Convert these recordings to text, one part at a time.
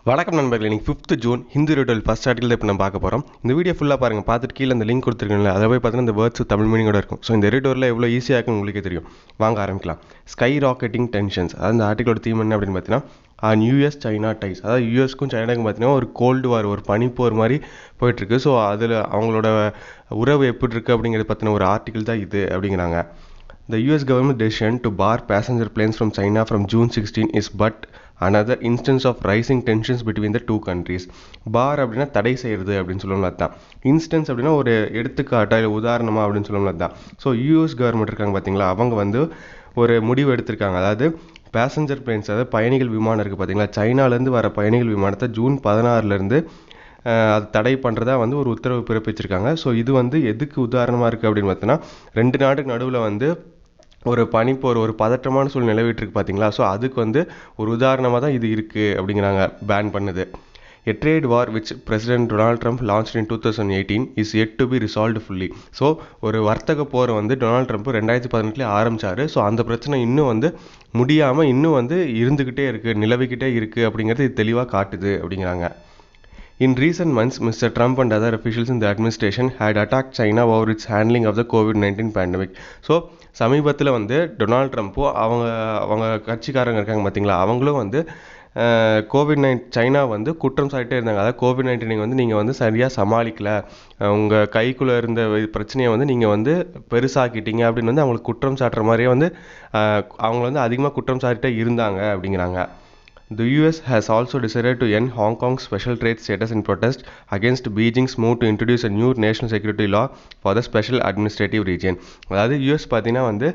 வணக்கம் நண்பர்களே, இன்னைக்கு 5th June hindueditorial first article இப்போ நம்ம பார்க்க போகிறோம். இந்த வீடியோ ஃபுல்லாக பாருங்கள், பார்த்துட்டு கீழே அந்த லிங்க் கொடுத்துருக்கீங்களா, அதை போய் பார்த்தீங்கன்னா இந்த வேர்ட்ஸ் தமிழ் மீனிங்கோட இருக்கும். ஸோ இந்த எடிட்டோரில் எவ்வளோ ஈஸியாக இருக்குன்னு உங்களுக்கே தெரியும். வாங்க ஆரம்பிக்கலாம். Skyrocketing tensions, அதாவது இந்த ஆர்டிகளோட தீம் என்ன அப்படின்னு பார்த்தீங்கன்னா யூஎஸ் சைனா டைஸ், அதாவது யூஎஸ்க்கும் சைனாக்கும் பார்த்தீங்கன்னா ஒரு கோல்டு வார், ஒரு பனிப்போர் மாதிரி போயிட்டுருக்கு. ஸோ அதில் அவங்களோட உறவு எப்படி இருக்குது அப்படிங்கிறத பற்றின ஒரு ஆர்டிகல் தான் இது அப்படிங்கிறாங்க. The US government decision to bar passenger planes from China from June 16 is but another instance of rising tensions between the two countries. பார் அப்படின்னா தடை செய்கிறது அப்படின்னு சொல்லணும்ல தான். இன்ஸ்டன்ஸ் அப்படின்னா ஒரு எடுத்துக்காட்டா இல்லை உதாரணமாக அப்படின்னு சொல்லணும்ல தான். ஸோ யூஎஸ் கவர்மெண்ட் இருக்காங்க பார்த்தீங்களா, அவங்க வந்து ஒரு முடிவு எடுத்திருக்காங்க. அதாவது பேசஞ்சர் பிளேன்ஸ், அதாவது பயணிகள் விமானம் இருக்குது பார்த்தீங்களா, சைனாலேருந்து வர பயணிகள் விமானத்தை ஜூன் 16 அது தடை பண்ணுறதா வந்து ஒரு உத்தரவு பிறப்பிச்சிருக்காங்க. ஸோ இது வந்து எதுக்கு உதாரணமாக இருக்குது அப்படின்னு பார்த்தோன்னா, ரெண்டு நாட்டுக்கு நடுவில் வந்து ஒரு பனிப்போர், ஒரு பதற்றமான சூழ்நிலை நிலவிட்டுருக்கு பார்த்தீங்களா. ஸோ அதுக்கு வந்து ஒரு உதாரணமாக தான் இது இருக்குது அப்படிங்கிறாங்க பேன் பண்ணுது. A trade war which President Donald Trump launched in 2018 is yet to be resolved fully. So ஒரு வர்த்தக போரை வந்து டொனால்ட் ட்ரம்ப் 2018 ஆரம்பித்தார். ஸோ அந்த பிரச்சனை இன்னும் வந்து முடியாமல் இன்னும் வந்து இருந்துக்கிட்டே இருக்குது, நிலவிக்கிட்டே இருக்குது அப்படிங்கிறது இது தெளிவாக காட்டுது அப்படிங்கிறாங்க. In recent months, Mr. Trump and other officials in the administration had attacked China over its handling of the COVID-19 pandemic. So சமீபத்தில் வந்து டொனால்ட் ட்ரம்ப்போ அவங்க கட்சிக்காரங்க இருக்காங்க பார்த்தீங்களா, அவங்களும் வந்து சைனா வந்து குற்றம் சாட்டிகிட்டே இருந்தாங்க. அதாவது COVID-19 நீங்கள் வந்து சரியாக சமாளிக்கல, உங்கள் கைக்குள்ளே இருந்த பிரச்சனையை வந்து நீங்கள் வந்து பெருசாக்கிட்டீங்க அப்படின்னு வந்து அவங்களுக்கு குற்றம் சாட்டுற மாதிரியே வந்து அவங்க வந்து அதிகமாக குற்றம் சாட்டிகிட்டே இருந்தாங்க அப்படிங்கிறாங்க. The US has also decided to end Hong Kong's special trade status in protest against Beijing's move to introduce a new national security law for the special administrative region. அதாவது யூஎஸ் பார்த்தீங்கன்னா வந்து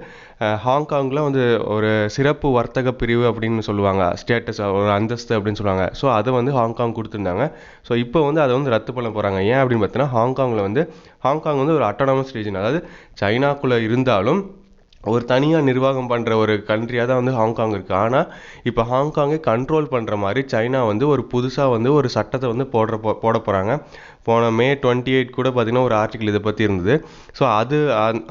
ஹாங்காங்கில் வந்து ஒரு சிறப்பு வர்த்தக பிரிவு அப்படின்னு சொல்லுவாங்க, ஸ்டேட்டஸ், ஒரு அந்தஸ்து அப்படின்னு சொல்லுவாங்க. ஸோ அதை வந்து ஹாங்காங் கொடுத்துருந்தாங்க. ஸோ இப்போ வந்து அதை வந்து ரத்து பண்ண போகிறாங்க. ஏன் அப்படின்னு பார்த்தீங்கன்னா, ஹாங்காங் வந்து ஒரு அட்டானமஸ் ரீஜன், அதாவது சைனாக்குள்ளே இருந்தாலும் ஒரு தனியாக நிர்வாகம் பண்ணுற ஒரு கண்ட்ரியாக தான் வந்து ஹாங்காங் இருக்குது. ஆனால் இப்போ ஹாங்காங்கை கண்ட்ரோல் பண்ணுற மாதிரி சைனா வந்து ஒரு புதுசாக வந்து ஒரு சட்டத்தை வந்து போட போகிறாங்க. போன May 28 கூட பார்த்திங்கன்னா ஒரு ஆர்டிக்கல் இதை பற்றி இருந்தது. ஸோ அது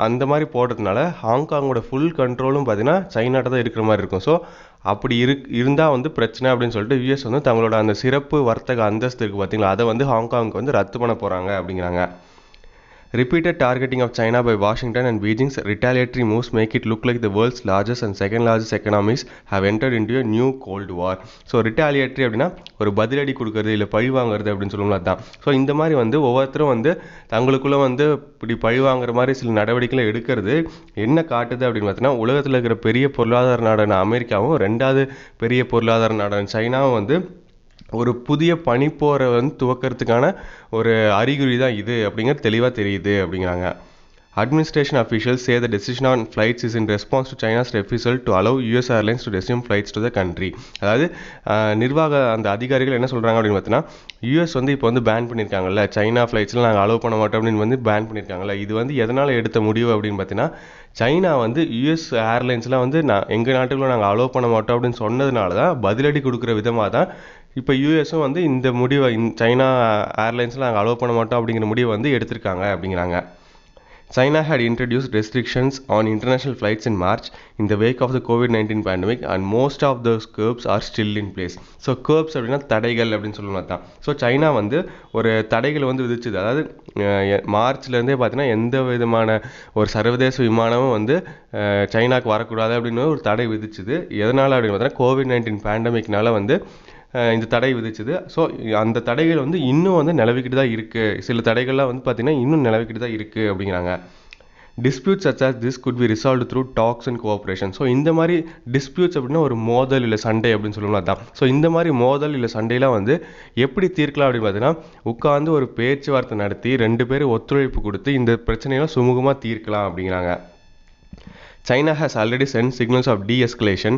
அந்த மாதிரி போடுறதுனால ஹாங்காங்கோட ஃபுல் கண்ட்ரோலும் பார்த்திங்கன்னா சைனாட்ட தான் இருக்கிற மாதிரி இருக்கும். ஸோ அப்படி இருந்தால் வந்து பிரச்சனை அப்படின்னு சொல்லிட்டு யூஎஸ் வந்து தங்களோட அந்த சிறப்பு வர்த்தக அந்தஸ்து இருக்குது பார்த்தீங்களா, அதை வந்து ஹாங்காங்க்கு வந்து ரத்து பண்ண போகிறாங்க அப்படிங்கிறாங்க. Repeated targeting of China by Washington and Beijing's retaliatory moves make it look like the world's largest and second largest economies have entered into a new Cold War. So retaliatory அப்படின்னா ஒரு பதிலடி கொடுக்கறது, இல்லை பழி வாங்குறது அப்படின்னு சொல்லணும்ல தான். ஸோ இந்த மாதிரி வந்து ஒவ்வொருத்தரும் வந்து தங்களுக்குள்ளே வந்து இப்படி பழி வாங்குற மாதிரி சில நடவடிக்கைகளை எடுக்கிறது என்ன காட்டுது அப்படின்னு பார்த்தீங்கன்னா, உலகத்தில் இருக்கிற பெரிய பொருளாதார நாடான அமெரிக்காவும் ரெண்டாவது பெரிய பொருளாதார நாடான சைனாவும் வந்து ஒரு புதிய பனிப்போரை வந்து துவக்கிறதுக்கான ஒரு அறிகுறி தான் இது அப்படிங்கிறது தெளிவாக தெரியுது அப்படிங்கிறாங்க. Administration officials say the decision on flights is in response to China's refusal to allow US airlines to resume flights to the country. அதாவது நிர்வாக அந்த அதிகாரிகள் என்ன சொல்கிறாங்க அப்படின்னு பார்த்தீங்கன்னா, யூஎஸ் வந்து இப்போ வந்து பேன் பண்ணியிருக்காங்கல்ல, சைனா ஃப்ளைட்ஸ்லாம் நாங்கள் அலோவ் பண்ண மாட்டோம் அப்படின்னு வந்து பேன் பண்ணியிருக்காங்கல்ல, இது வந்து எதனால் எடுத்த முடிவு அப்படின்னு பார்த்தீங்கன்னா, சைனா வந்து யூஎஸ் ஏர்லைன்ஸ்லாம் வந்து எங்கள் நாட்டுக்குள்ள நாங்கள் அலோவ் பண்ண மாட்டோம் அப்படின்னு சொன்னதுனால தான், பதிலடி கொடுக்குற விதமாக தான் இப்போ யூஎஸும் வந்து இந்த முடிவை சைனா ஏர்லைன்ஸ்லாம் நாங்கள் அலோவ் பண்ண மாட்டோம் அப்படிங்கிற முடிவை வந்து எடுத்திருக்காங்க அப்படிங்கிறாங்க. China had introduced restrictions on international flights in March in the wake of the COVID-19 pandemic and most of those curbs are still in place. So curbs அப்படின்னா தடைகள் அப்படின்னு சொல்லணும் தான். ஸோ சைனா வந்து ஒரு தடைகள் வந்து விதிச்சுது. அதாவது மார்ச்லேருந்தே பார்த்தீங்கன்னா எந்த விதமான ஒரு சர்வதேச விமானமும் வந்து சைனாக்கு வரக்கூடாது அப்படின்னு ஒரு தடை விதிச்சுது. எதனால் அப்படின்னு பார்த்தீங்கன்னா, COVID-19 பேண்டமிக்னால வந்து இந்த தடை விதிச்சுது. ஸோ அந்த தடைகள் வந்து இன்னும் வந்து நிலவிக்கிட்டு தான் இருக்குது. சில தடைகள்லாம் வந்து பார்த்திங்கன்னா இன்னும் நிலவிக்கிட்டு தான் இருக்குது அப்படிங்கிறாங்க. Disputes such as this could be resolved through talks and cooperation. So இந்த மாதிரி டிஸ்பியூட்ஸ் அப்படின்னா ஒரு மோதல் இல்லை சண்டை அப்படின்னு சொல்லலாம் தான். ஸோ இந்த மாதிரி மோதல் இல்லை சண்டையெல்லாம் வந்து எப்படி தீர்க்கலாம் அப்படின்னு பார்த்தீங்கன்னா, உட்காந்து ஒரு பேச்சுவார்த்தை நடத்தி 2 பேரும் ஒத்துழைப்பு கொடுத்து இந்த பிரச்சனையெல்லாம் சுமூகமாக தீர்க்கலாம் அப்படிங்கிறாங்க. China has already sent signals of de-escalation,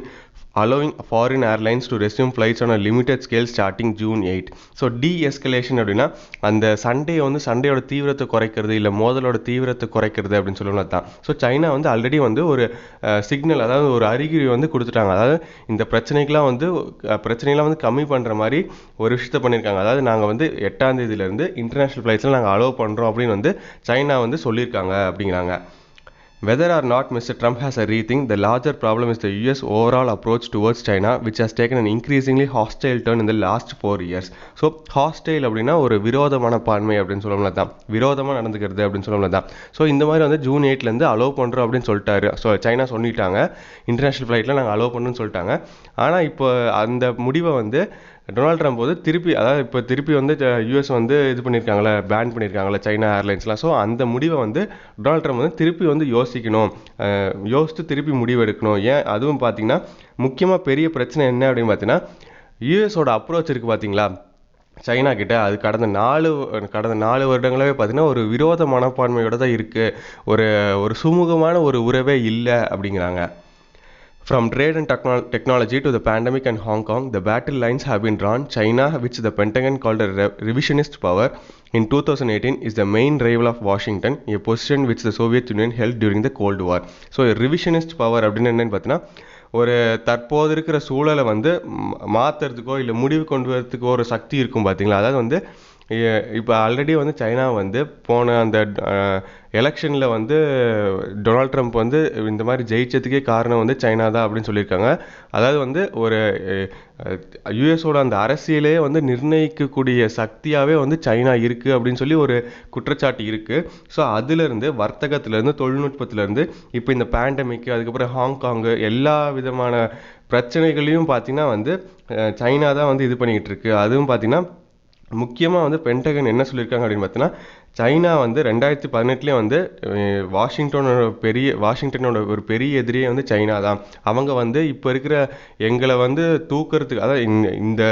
allowing foreign airlines to resume flights on a limited scale starting June 8. So de-escalation அப்படின்னா அந்த சண்டையோட தீவிரத்தை குறைக்கிறது, இல்லை மோதலோட தீவிரத்தை குறைக்கிறது அப்படின்னு சொல்லலாம் தான். ஸோ சைனா வந்து ஆல்ரெடி வந்து ஒரு சிக்னல், அதாவது ஒரு அறிகுறி வந்து கொடுத்துட்டாங்க. அதாவது இந்த பிரச்சனைகள்லாம் வந்து கம்மி பண்ணுற மாதிரி ஒரு விஷயத்த பண்ணியிருக்காங்க. அதாவது நாங்கள் வந்து 8ஆம் தேதியிலேருந்து இன்டர்நேஷ்னல் ஃப்ளைட்ஸ்லாம் நாங்கள் அலோவ் பண்ணுறோம் அப்படின்னு வந்து சைனா வந்து சொல்லியிருக்காங்க அப்படிங்கிறாங்க. Whether or not Mr. Trump has a rethink, the larger problem is the US overall approach towards China, which has taken an increasingly hostile turn in the last 4 years. So hostile அப்படின்னா ஒரு விரோதமான பான்மை அப்படின்னு சொல்லலாம் தான், விரோதமாக நடந்துக்கிறது அப்படின்னு சொல்லலாம் தான். ஸோ இந்த மாதிரி வந்து ஜூன் 8 அலோவ் பண்ணுறோம் அப்படின்னு சொல்லிட்டாரு. ஸோ சைனா சொல்லிட்டாங்க இன்டர்நேஷ்னல் ஃப்ளைட்டில் நாங்கள் அலோவ் பண்ணுன்னு சொல்லிட்டாங்க. ஆனால் இப்போ அந்த முடிவை வந்து டொனால்ட் ட்ரம்ப் வந்து திருப்பி வந்து யூஎஸ் வந்து இது பண்ணியிருக்காங்களே, பேன் பண்ணியிருக்காங்களே சைனா ஏர்லைன்ஸ்லாம். ஸோ அந்த முடிவை வந்து டொனால்ட் ட்ரம்ப் வந்து திருப்பி வந்து யோசித்து திருப்பி முடிவு எடுக்கணும். ஏன் அதுவும் பார்த்தீங்கன்னா முக்கியமாக பெரிய பிரச்சனை என்ன அப்படின்னு பார்த்தீங்கன்னா, யூஎஸோட அப்ரோச் இருக்குது பார்த்தீங்களா சைனா கிட்ட, அது கடந்த 4 வருடங்களாகவே பார்த்தீங்கன்னா ஒரு விரோத மனப்பான்மையோட தான் இருக்குது. ஒரு சுமூகமான ஒரு உறவே இல்லை அப்படிங்கிறாங்க. From trade and technology to the pandemic and Hong Kong, the battle lines have been drawn. China, which the Pentagon called a revisionist power in 2018, is the main rival of Washington, a position which the Soviet Union held during the Cold War. So, a revisionist power அப்படின்னு என்னன்னு பார்த்தீங்கன்னா, ஒரு தற்போது இருக்கிற சூழலை வந்து மாற்றுறதுக்கோ இல்லை முடிவு கொண்டு வரதுக்கோ ஒரு சக்தி இருக்கும் பார்த்தீங்களா. அதாவது வந்து இப்போ ஆல்ரெடி வந்து சைனா வந்து போன அந்த எலெக்ஷனில் வந்து டொனால்ட் ட்ரம்ப் வந்து இந்த மாதிரி ஜெயிச்சதுக்கே காரணம் வந்து சைனா தான் அப்படின்னு சொல்லியிருக்காங்க. அதாவது வந்து ஒரு யூஎஸோட அந்த அரசியலே வந்து நிர்ணயிக்கக்கூடிய சக்தியாகவே வந்து சைனா இருக்குது அப்படின்னு சொல்லி ஒரு குற்றச்சாட்டு இருக்குது. ஸோ அதிலிருந்து வர்த்தகத்திலேருந்து தொழில்நுட்பத்திலேருந்து இப்போ இந்த பேண்டமிக்கு அதுக்கப்புறம் ஹாங்காங்கு எல்லா விதமான பிரச்சனைகளையும் பார்த்திங்கன்னா வந்து சைனா தான் வந்து இது பண்ணிக்கிட்டு இருக்கு. அதுவும் பார்த்திங்கன்னா முக்கியமாக வந்து பென்டகன் என்ன சொல்லியிருக்காங்க அப்படின்னு பார்த்தீங்கன்னா, சைனா வந்து 2018 வந்து வாஷிங்டனோட ஒரு பெரிய எதிரியே வந்து சைனா தான். அவங்க வந்து இப்போ இருக்கிற எங்களை வந்து தூக்கிறதுக்கு, அதாவது இந்த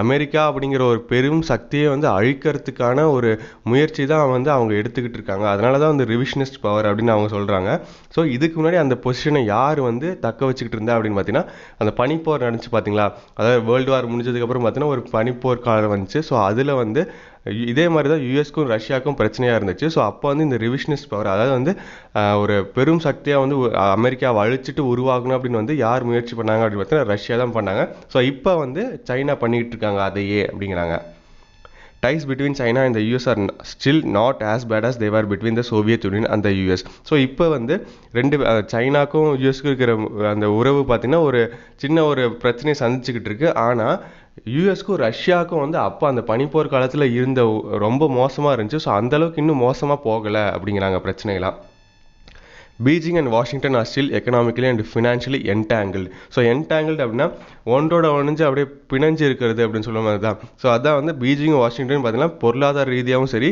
அமெரிக்கா அப்படிங்கிற ஒரு பெரும் சக்தியை வந்து அழிக்கிறதுக்கான ஒரு முயற்சி தான் வந்து அவங்க எடுத்துக்கிட்டு இருக்காங்க. அதனால தான் வந்து ரிவிஷனிஸ்ட் பவர் அப்படின்னு அவங்க சொல்கிறாங்க. ஸோ இதுக்கு முன்னாடி அந்த பொசிஷனை யார் வந்து தக்க வச்சுக்கிட்டு இருந்தா அப்படின்னு பார்த்தீங்கன்னா, அந்த பனிப்போர் நடந்துச்சு பார்த்தீங்களா, அதாவது வேர்ல்டு வார் முடிஞ்சதுக்கப்புறம் பார்த்தீங்கன்னா ஒரு பனிப்போர் காலம் வந்துச்சு. ஸோ அதில் வந்து இதே மாதிரி தான் யூஎஸ்க்கும் ரஷ்யாவுக்கும் பிரச்சனையாக இருந்துச்சு. ஸோ அப்போ வந்து இந்த ரிவிஷனிஸ்ட் பவர், அதாவது வந்து ஒரு பெரும் சக்தியாக வந்து அமெரிக்காவை அழிச்சிட்டு உருவாகணும் அப்படின்னு வந்து யார் முயற்சி பண்ணாங்க அப்படின்னு பார்த்தீங்கன்னா ரஷ்யா தான் பண்ணாங்க. ஸோ இப்போ வந்து சைனா பண்ணிக்கிட்டு இருக்காங்க அதையே அப்படிங்கிறாங்க. Ties between China and the US are still not as bad as they were between the Soviet Union and the US. So இப்போ வந்து சைனாக்கும் யூஎஸ்க்கும் இருக்கிற அந்த உறவு பார்த்திங்கன்னா ஒரு சின்ன ஒரு பிரச்சனையை சந்திச்சுக்கிட்டு இருக்கு. ஆனால் யூஎஸ்க்கும் ரஷ்யாவுக்கும் வந்து அப்போ அந்த பனிப்போர் காலத்தில் இருந்த ரொம்ப மோசமாக இருந்துச்சு. ஸோ அந்தளவுக்கு இன்னும் மோசமாக போகலை அப்படிங்கிறாங்க பிரச்சனைலாம். Beijing and Washington are still economically and financially entangled. So entangled அப்படின்னா ஒன்றோட ஒழிஞ்சு அப்படியே பிணைஞ்சு இருக்கிறது அப்படின்னு சொல்ல மாதிரி தான். ஸோ அதான் வந்து பீஜிங் வாஷிங்டன் பார்த்தீங்கன்னா பொருளாதார ரீதியாகவும் சரி,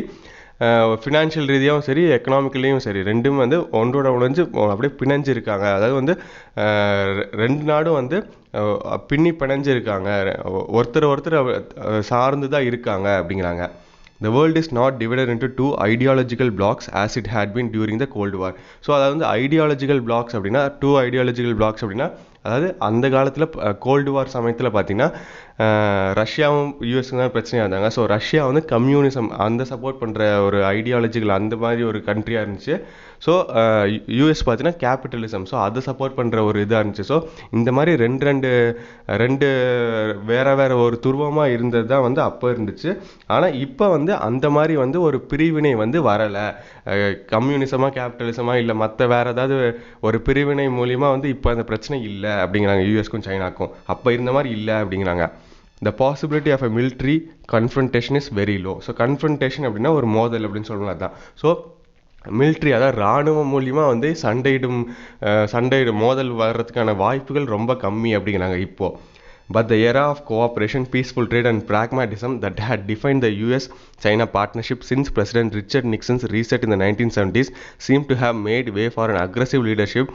ஃபினான்ஷியல் ரீதியாகவும் சரி, எக்கனாமிக்கலையும் சரி, ரெண்டும் வந்து ஒன்றோட ஒழிஞ்சு அப்படியே பிணைஞ்சு இருக்காங்க. அதாவது வந்து ரெண்டு நாடும் வந்து பிணைஞ்சு இருக்காங்க, ஒருத்தர் சார்ந்து தான் இருக்காங்க அப்படிங்கிறாங்க. The world is not divided into two ideological blocks as it had been during the Cold War. So அதாவது வந்து ideological blocks அப்படின்னா அதாவது அந்த காலத்தில் கோல்டு வார் சமயத்தில் பார்த்தீங்கன்னா ரஷ்யாவும் யூஎஸ்க்கும் தான் பிரச்சனையாக இருந்தாங்க. ஸோ ரஷ்யா வந்து கம்யூனிசம் அந்த சப்போர்ட் பண்ணுற ஒரு ஐடியாலஜிக்கல் அந்த மாதிரி ஒரு கண்ட்ரியாக இருந்துச்சு. ஸோ யூஎஸ் பார்த்தீங்கன்னா கேபிட்டலிசம், ஸோ அதை சப்போர்ட் பண்ணுற ஒரு இதாக இருந்துச்சு. ஸோ இந்த மாதிரி ரெண்டு வேறு ஒரு துருவமாக இருந்தது தான் வந்து அப்போ இருந்துச்சு. ஆனால் இப்போ வந்து அந்த மாதிரி வந்து ஒரு பிரிவினை வந்து வரலை. கம்யூனிசமாக கேபிட்டலிசமாக இல்லை மற்ற வேறு ஏதாவது ஒரு பிரிவினை மூலிமா வந்து இப்போ அந்த பிரச்சனை இல்லை அப்படிங்கிறாங்க யூஎஸ்க்கும் சைனாக்கும். அப்போ இருந்த மாதிரி இல்லை அப்படிங்கிறாங்க. The possibility of a military confrontation is very low. So confrontation அப்படின்னா ஒரு மோதல் அப்படின்னு சொல்லலாம். அதுதான். ஸோ மிலிட்ரி, அதாவது இராணுவம் மூலிமா வந்து சண்டையிடும் மோதல் வர்றதுக்கான வாய்ப்புகள் ரொம்ப கம்மி அப்படிங்கிறாங்க இப்போது. But the era of cooperation, peaceful trade and pragmatism that had defined the US-China partnership since President Richard Nixon's reset in the 1970s seemed to have made way for an aggressive leadership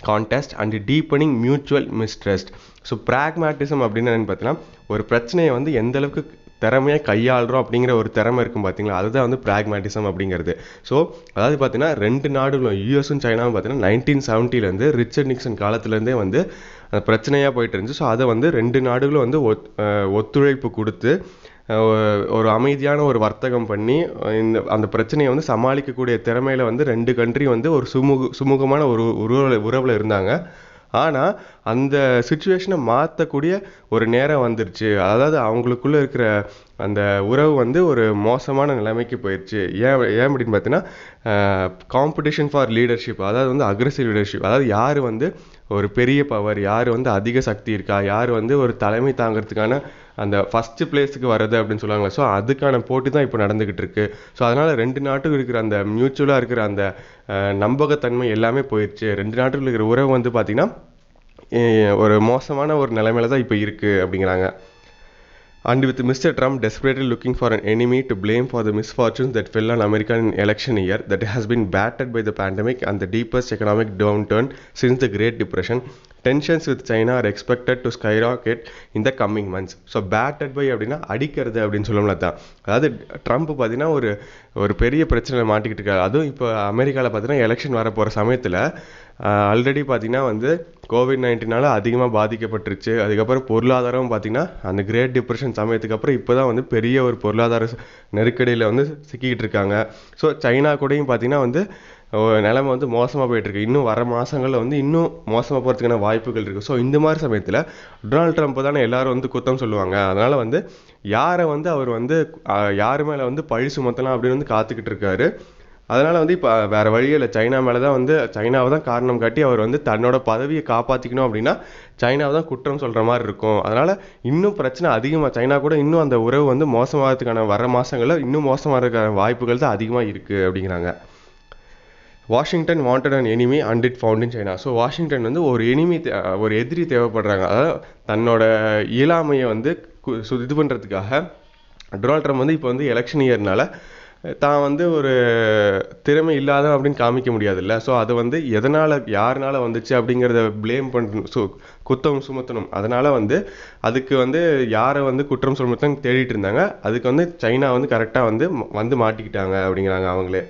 contest and deepening mutual mistrust. So pragmatism அப்படின்னு என்னென்னு பார்த்தீங்கன்னா ஒரு பிரச்சனையை வந்து எந்த அளவுக்கு திறமையாக கையாளுறோம் அப்படிங்கிற ஒரு திறமை இருக்கும் பார்த்தீங்களா, அதுதான் வந்து ப்ராக்மேட்டிசம் அப்படிங்கிறது. ஸோ அதாவது பார்த்தீங்கன்னா ரெண்டு நாடுகளும் யூஎஸும் சைனாவும் பார்த்தீங்கன்னா 1970 ரிச்சர்ட் நிக்சன் காலத்துலேருந்தே வந்து அந்த பிரச்சனையாக போயிட்டு இருந்துச்சு. ஸோ அதை வந்து ரெண்டு நாடுகளும் வந்து ஒத்துழைப்பு கொடுத்து ஒரு அமைதியான ஒரு வர்த்தகம் பண்ணி அந்த பிரச்சனையை வந்து சமாளிக்கக்கூடிய திறமையில் வந்து ரெண்டு கண்ட்ரி வந்து ஒரு சுமூகமான ஒரு உறவில் இருந்தாங்க. ஆனால் அந்த சுச்சுவேஷனை மாற்றக்கூடிய ஒரு நேரம் வந்துருச்சு. அதாவது அவங்களுக்குள்ளே இருக்கிற அந்த உறவு வந்து ஒரு மோசமான நிலைமைக்கு போயிடுச்சு. ஏன் அப்படின்னு பார்த்தீங்கன்னா காம்படிஷன் ஃபார் லீடர்ஷிப், அதாவது வந்து அக்ரெசிவ் லீடர்ஷிப், அதாவது யார் வந்து ஒரு பெரிய பவர், யார் வந்து அதிக சக்தி இருக்கா, யார் வந்து ஒரு தலைமை தாங்கிறதுக்கான அந்த ஃபஸ்ட்டு பிளேஸுக்கு வர்றது அப்படின்னு சொல்லுவாங்களே. ஸோ அதுக்கான போட்டி தான் இப்போ நடந்துக்கிட்டு இருக்கு. ஸோ அதனால் ரெண்டு நாட்டுக்கு இருக்கிற அந்த மியூச்சுவலாக இருக்கிற அந்த நம்பகத்தன்மை எல்லாமே போயிடுச்சு. ரெண்டு நாட்டுக்கு இருக்கிற உறவு வந்து பார்த்திங்கன்னா ஒரு மோசமான ஒரு நிலைமையில தான் இப்போ இருக்குது அப்படிங்கிறாங்க. And with Mr. Trump desperately looking for an enemy to blame for the misfortunes that fell on America in election year that has been battered by the pandemic and the deepest economic downturn since the Great Depression, tensions with China are expected to skyrocket in the coming months. So battered by அப்படின்னா அடிக்கிறது அப்படின்னு சொல்லணும்ல தான். அதாவது Trump பார்த்தீங்கன்னா ஒரு பெரிய பிரச்சனையில் மாட்டிக்கிட்டு இருக்காரு. அதுவும் இப்போ அமெரிக்காவில் பார்த்தீங்கன்னா எலெக்ஷன் வர போகிற சமயத்தில் ஆல்ரெடி பார்த்திங்கன்னா வந்து கோவிட்-19 அதிகமாக பாதிக்கப்பட்டுருச்சு. அதுக்கப்புறம் பொருளாதாரம் பார்த்திங்கன்னா அந்த கிரேட் டிப்ரெஷன் சமயத்துக்கு அப்புறம் இப்போ தான் வந்து பெரிய ஒரு பொருளாதார நெருக்கடியில் வந்து சிக்கிக்கிட்டு இருக்காங்க. ஸோ சைனா கூடயும் பார்த்திங்கன்னா வந்து நிலைமை வந்து மோசமாக போயிட்டுருக்கு. இன்னும் வர மாதங்களில் வந்து இன்னும் மோசமாக போகிறதுக்கான வாய்ப்புகள் இருக்குது. ஸோ இந்த மாதிரி சமயத்தில் டொனால்ட் ட்ரம்ப் தானே எல்லோரும் வந்து குத்தம் சொல்லுவாங்க. அதனால் வந்து யாரை வந்து அவர் வந்து யார் மேலே வந்து பழி சுமத்தலாம் அப்படின்னு வந்து காத்துக்கிட்டு இருக்காரு. அதனால் வந்து இப்போ வேறு வழியே இல்லை, சைனா மேலே தான் வந்து சைனாவை தான் காரணம் காட்டி அவர் வந்து தன்னோட பதவியை காப்பாற்றிக்கணும் அப்படின்னா சைனாவை தான் குற்றம் சொல்கிற மாதிரி இருக்கும். அதனால் இன்னும் பிரச்சனை அதிகமாக சைனா கூட இன்னும் அந்த உறவு வந்து மோசமாகிறதுக்கான வர மாதங்களில் இன்னும் மோசமாகிறதுக்கான வாய்ப்புகள் தான் அதிகமாக இருக்குது அப்படிங்கிறாங்க. Washington wanted and enemy and it found in China. So Washington வந்து ஒரு எதிரி தேவைப்படுறாங்க. அதாவது தன்னோட இயலாமையை வந்து இது பண்ணுறதுக்காக டொனால்ட் ட்ரம்ப் வந்து இப்போ வந்து எலெக்ஷன் இயர்னால தான் வந்து ஒரு திறமை இல்லாத அப்படின்னு காமிக்க முடியாதுல்ல. ஸோ அதை வந்து எதனால் யாருனால வந்துச்சு அப்படிங்கிறத ப்ளேம் பண்ணணும், குற்றம் சுமத்தணும். அதனால் வந்து அதுக்கு வந்து யாரை வந்து குற்றம் சுமத்தணும் தேடிட்டு இருந்தாங்க. அதுக்கு வந்து சைனா வந்து கரெக்டாக வந்து மாட்டிக்கிட்டாங்க அப்படிங்கிறாங்க அவங்களே.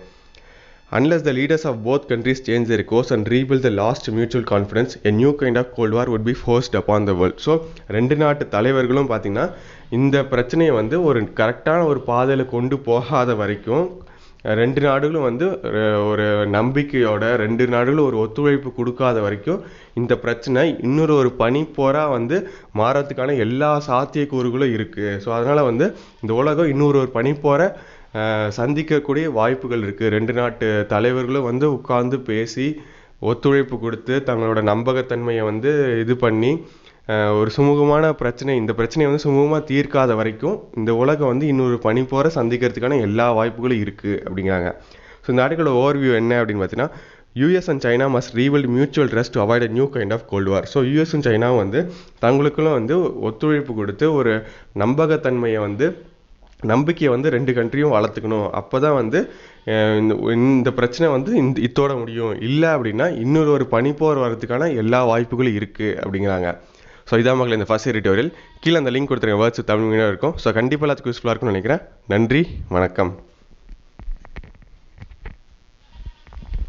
Unless the leaders of both countries change their course and rebuild the lost mutual confidence, a new kind of Cold War would be forced upon the world. So ரெண்டு நாட்டு தலைவர்களும் பார்த்திங்கன்னா இந்த பிரச்சனையை வந்து ஒரு கரெக்டான ஒரு பாதையில் கொண்டு போகாத வரைக்கும் ரெண்டு நாடுகளும் வந்து ஒரு நம்பிக்கையோட ரெண்டு நாடுகளும் ஒரு ஒத்துழைப்பு கொடுக்காத வரைக்கும் இந்த பிரச்சனை ஒரு பனிப்போராக வந்து மாறத்துக்கான எல்லா சாத்தியக்கூறுகளும் இருக்குது. ஸோ அதனால் வந்து இந்த உலகம் ஒரு பனிப்போரை சந்திக்கக்கூடிய வாய்ப்புகள் இருக்குது. ரெண்டு நாட்டு தலைவர்களும் வந்து உட்கார்ந்து பேசி ஒத்துழைப்பு கொடுத்து தங்களோட நம்பகத்தன்மையை வந்து இது பண்ணி ஒரு சுமூகமான இந்த பிரச்சனையை வந்து சுமூகமாக தீர்க்காத வரைக்கும் இந்த உலகம் வந்து இன்னொரு பனிப்போரை சந்திக்கிறதுக்கான எல்லா வாய்ப்புகளும் இருக்குது அப்படிங்கிறாங்க. ஸோ இந்த ஆர்டிக்கலோட ஓவர்வியூ என்ன அப்படின்னு பார்த்தீங்கன்னா, US and China must rebuild mutual trust to avoid a new kind of cold war. So யூஎஸும் சைனாவும் வந்து தங்களுக்குள்ள வந்து ஒத்துழைப்பு கொடுத்து ஒரு நம்பகத்தன்மையை வந்து நம்பிக்கையை வந்து ரெண்டு கண்ட்ரியும் வளர்த்துக்கணும். அப்போ தான் வந்து இந்த பிரச்சனை வந்து இதோட முடியும். இல்லை அப்படின்னா ஒரு பனிப்போர் வரதுக்கான எல்லா வாய்ப்புகளும் இருக்குது அப்படிங்கிறாங்க. ஸோ இதான் மக்கள் இந்த ஃபர்ஸ்ட் எடிட்டோரியல். கீழே அந்த லிங்க் கொடுத்துருங்க, வேர்ட்ஸ் தமிழ் மீடியா இருக்கும். ஸோ கண்டிப்பாக எல்லாத்துக்கும் யூஸ்ஃபுல்லாக இருக்கும்னு நினைக்கிறேன். நன்றி, வணக்கம்.